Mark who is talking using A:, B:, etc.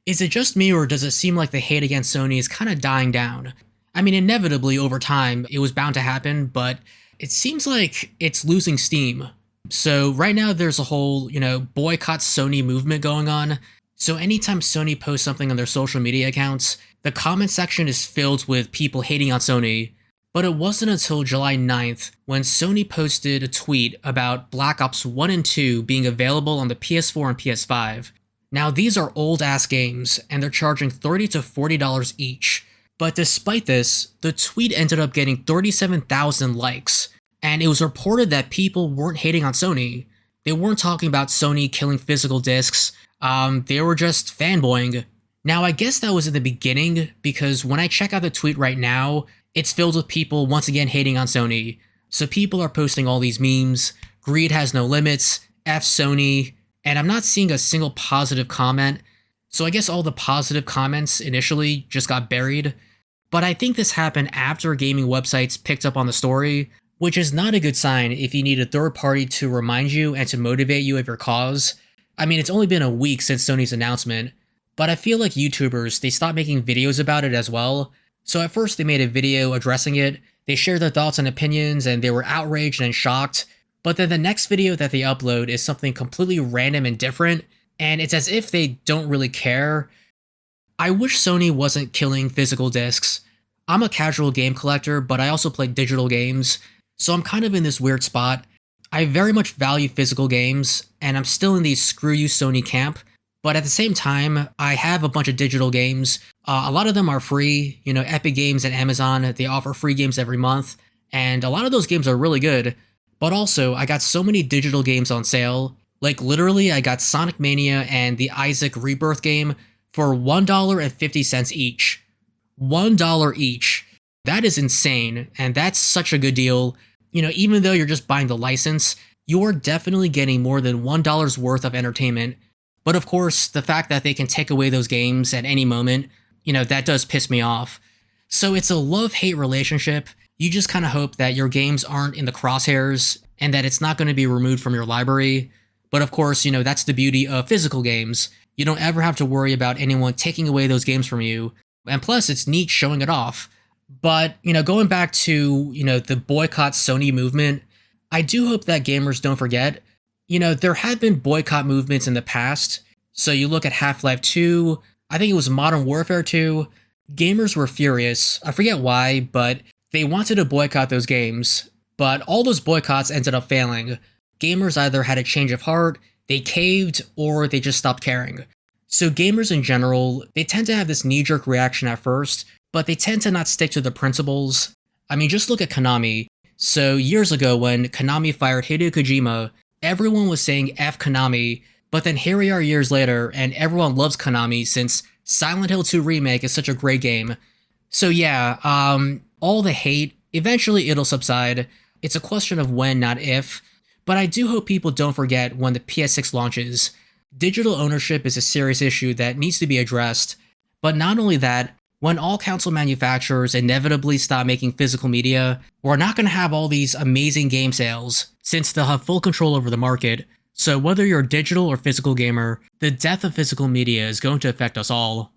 A: Is it just me, or does it seem like the hate against Sony is kind of dying down? I mean, inevitably over time, it was bound to happen, but it seems like it's losing steam. So right now there's a whole, boycott Sony movement going on. So anytime Sony posts something on their social media accounts, the comment section is filled with people hating on Sony. But it wasn't until July 9th when Sony posted a tweet about Black Ops 1 and 2 being available on the PS4 and PS5. Now these are old ass games, and they're charging $30 to $40 each. But despite this, the tweet ended up getting 37,000 likes, and it was reported that people weren't hating on Sony. They weren't talking about Sony killing physical discs, they were just fanboying. Now I guess that was in the beginning, because when I check out the tweet right now, it's filled with people once again hating on Sony. So people are posting all these memes, greed has no limits, F Sony, and I'm not seeing a single positive comment. So I guess all the positive comments initially just got buried. But I think this happened after gaming websites picked up on the story, which is not a good sign if you need a third party to remind you and to motivate you of your cause. I mean, it's only been a week since Sony's announcement, but I feel like YouTubers, they stopped making videos about it as well. So at first they made a video addressing it, they shared their thoughts and opinions, and they were outraged and shocked. But then the next video that they upload is something completely random and different, and it's as if they don't really care. I wish Sony wasn't killing physical discs. I'm a casual game collector, but I also play digital games, so I'm kind of in this weird spot. I very much value physical games, and I'm still in the screw you Sony camp, but at the same time, I have a bunch of digital games. A lot of them are free, Epic Games and Amazon, they offer free games every month, and a lot of those games are really good. But also, I got so many digital games on sale. Like literally, I got Sonic Mania and the Isaac Rebirth game for $1.50 each. $1 each. That is insane, and that's such a good deal. Even though you're just buying the license, you're definitely getting more than $1 worth of entertainment. But of course, the fact that they can take away those games at any moment, that does piss me off. So it's a love-hate relationship. You just kind of hope that your games aren't in the crosshairs and that it's not going to be removed from your library. But of course, that's the beauty of physical games. You don't ever have to worry about anyone taking away those games from you. And plus, it's neat showing it off. But, going back to, the boycott Sony movement, I do hope that gamers don't forget, there have been boycott movements in the past. So you look at Half-Life 2, I think it was Modern Warfare 2, gamers were furious. I forget why, but they wanted to boycott those games. But all those boycotts ended up failing. Gamers either had a change of heart, they caved, or they just stopped caring. So gamers in general, they tend to have this knee-jerk reaction at first, but they tend to not stick to the principles. I mean, just look at Konami. So years ago when Konami fired Hideo Kojima, everyone was saying F Konami, but then here we are years later, and everyone loves Konami since Silent Hill 2 Remake is such a great game. So yeah, all the hate, eventually it'll subside. It's a question of when, not if. But I do hope people don't forget when the PS6 launches. Digital ownership is a serious issue that needs to be addressed. But not only that, when all console manufacturers inevitably stop making physical media, we're not going to have all these amazing game sales, since they'll have full control over the market. So whether you're a digital or physical gamer, the death of physical media is going to affect us all.